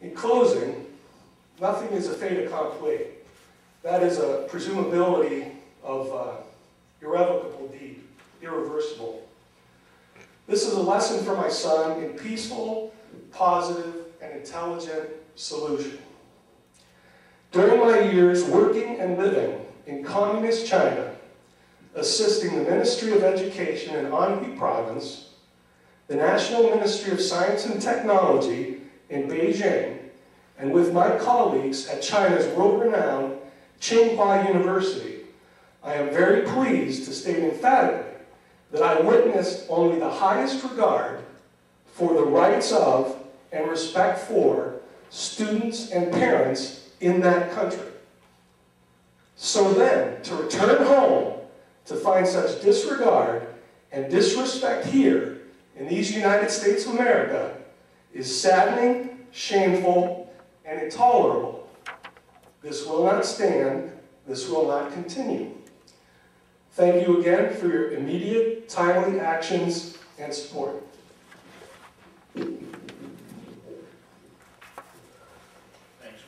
In closing, nothing is a fait accompli. That is a presumability of irrevocable deed, irreversible. This is a lesson for my son in peaceful, positive, and intelligent solution. During my years working and living in communist China, assisting the Ministry of Education in Anhui Province, the National Ministry of Science and Technology in Beijing, and with my colleagues at China's world-renowned Tsinghua University, I am very pleased to state emphatically that I witnessed only the highest regard for the rights of and respect for students and parents in that country. So then, to return home to find such disregard and disrespect here in these United States of America is saddening, shameful, and intolerable. This will not stand. This will not continue. Thank you again for your immediate, timely actions and support. Thanks.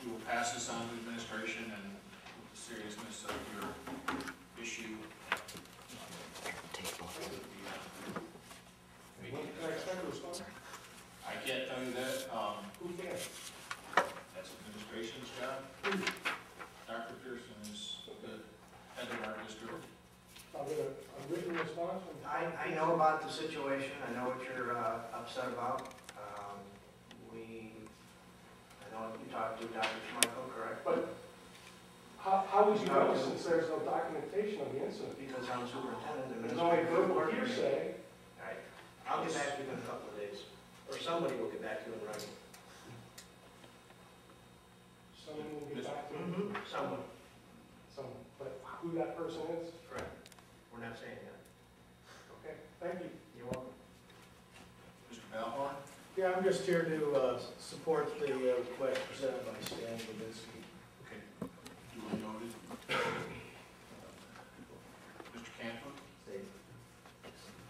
We will pass this on to administration and the seriousness of your issue. Can I expect a response? I can't tell you that. Who can? That's administration's job. Dr. Pearson is the head of our district. I'll get a written response. I know about the situation. I know what you're upset about. I know you talked to Dr. Schmeichel, correct? But how would you know since there's no documentation of the incident? Because I'm superintendent. There's only verbal hearsay. All right. I'll get back to you in a couple of days. Or somebody will get back to you in writing. Someone will get back to you. Someone. Someone. But who that person is? Correct. We're not saying that. Okay, thank you. You're welcome. Mr. Balhorn? Yeah, I'm just here to support the request presented by Stan Levinsky. Okay. Duly noted. Mr. Cantor?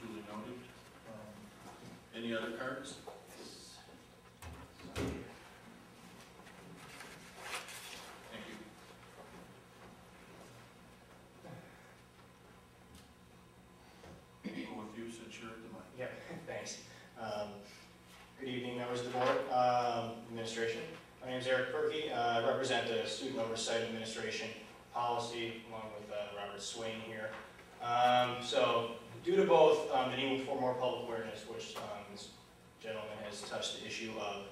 Duly noted. Any other cards? Thank you. Go with you since you're at the mic. Yeah, thanks. Good evening, members of the board, administration. My name is Eric Perkey. I represent the Student Oversight Administration Policy, along with Robert Swain here. So, due to both the need for more public awareness, which this gentleman has touched the issue of,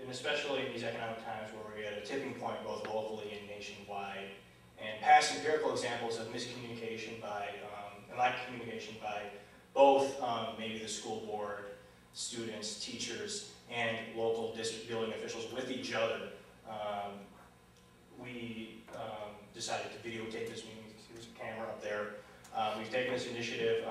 and especially in these economic times where we're at a tipping point both locally and nationwide, and past empirical examples of miscommunication by, and lack of communication by both maybe the school board, students, teachers, and local district building officials with each other, we decided to videotape this meeting. There's a camera up there. We've taken this initiative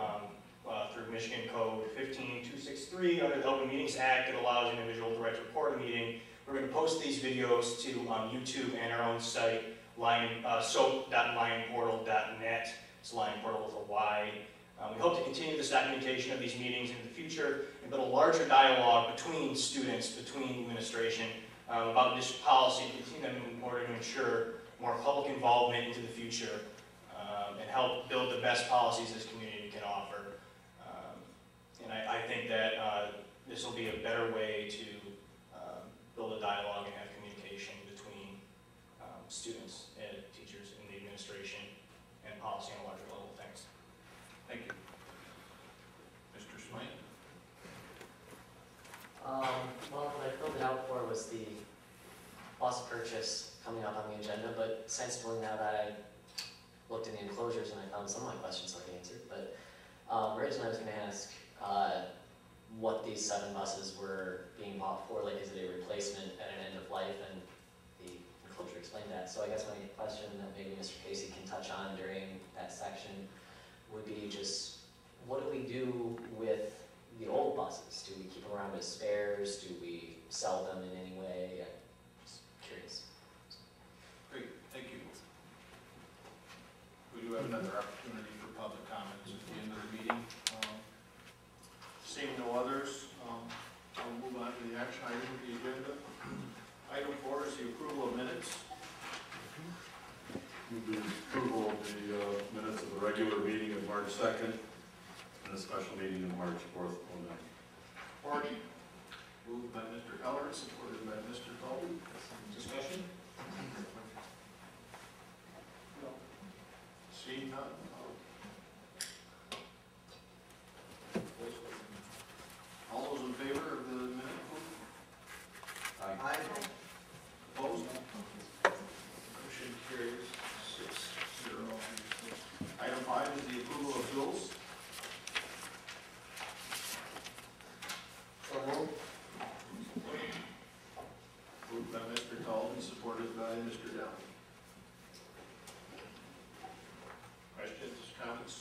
through Michigan Code 15263 under the Open Meetings Act. It allows an individual to right to record a meeting. We're going to post these videos to YouTube and our own site, soap.lionportal.net. It's Lion Portal with a Y. We hope to continue this documentation of these meetings in the future and build a larger dialogue between students, between administration, about district policy and continue them in order to ensure more public involvement into the future and help build the best policies this community can offer. And I think that this will be a better way to build a dialogue and have communication between students and teachers and the administration and policy on a larger level. Thanks. Thank you. Mr. Swain? Well, what I filled it out for was the bus purchase coming up on the agenda, but sensibly now that I looked in the enclosures and I found some of my questions like answered, but originally I was going to ask what these 7 buses were being bought for, like is it a replacement at an end of life, and the enclosure explained that. So I guess my question that maybe Mr. Casey can touch on during that section would be just, what do we do with the old buses? Do we keep them around as spares? Do we sell them in any way? I'm just curious. Great, thank you. We do have another opportunity for public comments at the end of the meeting. Seeing no others, I'll move on to the action item of the agenda. March 2nd, and a special meeting on March 4th. Support. Moved by Mr. Eller, supported by Mr. Colby. Discussion? Seeing none? All those in favor of the minute approval? Aye. Opposed? Motion carries 6-0. Item 5 is the approval of bills. So moved. Moved by Mr. Colvin, supported by Mr. Downey. Questions, comments?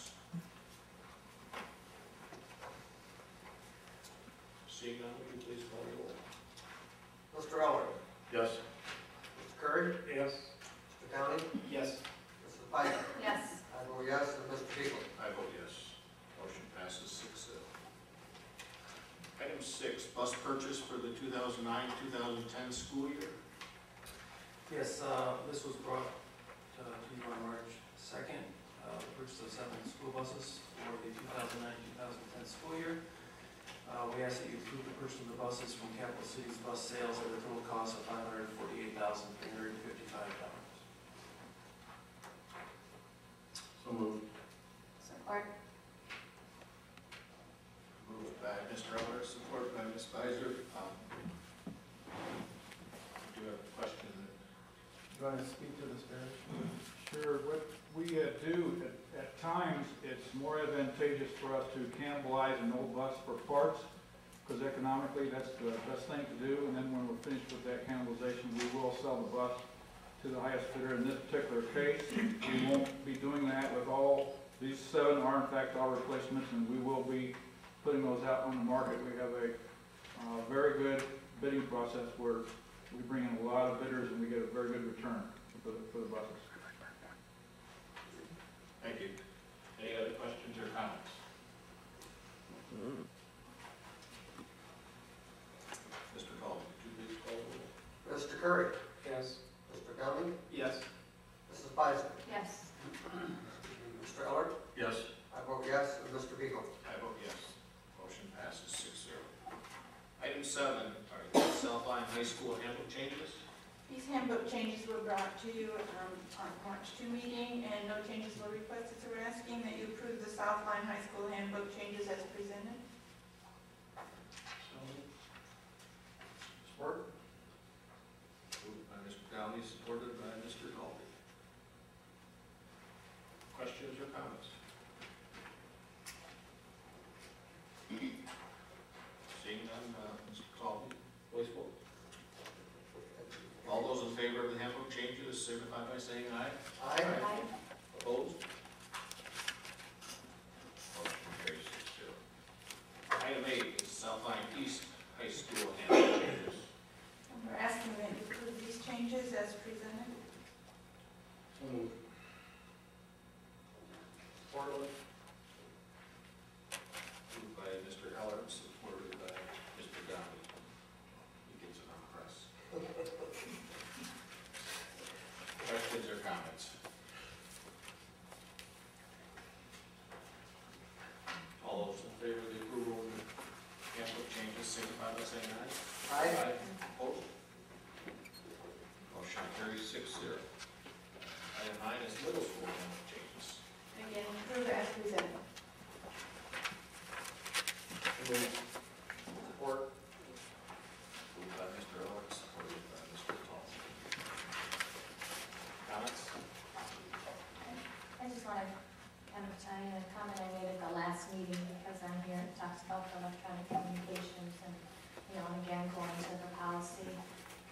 Seeing none, will you please call the roll? Mr. Eller? Yes. Mr. Curry? Yes. Mr. Downey? Yes. Mrs. Piper? Yes. I vote yes, and Mr. Beagle? I vote yes. Motion passes 6-0. Item 6, bus purchase for the 2009-2010 school year. Yes, this was brought to you on March 2nd, the purchase of 7 school buses for the 2009-2010 school year. We ask that you approve the purchase of the buses from Capital Cities Bus Sales at a total cost of $548,355. So moved. Support. Moved by Mr. Eller, supported by Ms. Beiser. Do you have a question? Do you want to speak to this, Barry? Sure. What we do, at times, it's more advantageous for us to cannibalize an old bus for parts, because economically, that's the best thing to do. And then when we're finished with that cannibalization, we will sell the bus to the highest bidder. In this particular case, we won't be doing that with all. These 7 are in fact all replacements, and we will be putting those out on the market. We have a very good bidding process where we bring in a lot of bidders and we get a very good return for the buses. Thank you. Any other questions or comments? Mr. Colvin, would you please call the roll? Mr. Curry? Yes. Mr. Downey? Yes. Mrs. Piper? Yes. Mr. Eller? Yes. I vote yes, and Mr. Beagle? I vote yes. Motion passes 6-0. Item 7, are the South Lyon High School handbook changes. These handbook changes were brought to you on March 2 meeting, and no changes were requested, so we're asking that you approve the South Lyon High School handbook changes as presented. Support. Moved by Mr. Downey, supported by Mr. Colby. Questions or comments? Seeing none, Mr. Colby, voice vote. All those in favor of the handbook changes signify by saying aye. Aye. Opposed? Motion carries 6-0. Item 8 is South Lyon East High School handbook changes. And we're asking that you approve these changes as presented. So moved. Moved by Mr. Eller, supported by Mr. Downey. He gets it on press. Questions or comments? All those in favor of the approval of the handbook changes signify by saying aye. Aye. Opposed? Motion carries 6-0. Item 9 is middle school handbook changes. Again, approve as presented. Support. Moved by Mr. Eller, supported by Mr. Tall. Comments? I just want to kind of tie in a comment I made at the last meeting, because I'm here, it talks about the electronic communications, and, and again, going to the policy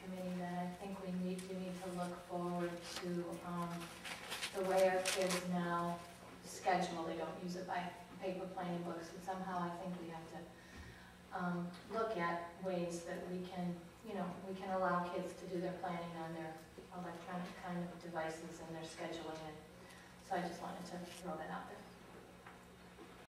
committee, that I think we need to look forward to the way our kids now schedule. They don't use it by paper planning books, but somehow I think we have to look at ways that we can allow kids to do their planning on their electronic kind of devices and their scheduling. And so I just wanted to throw that out there.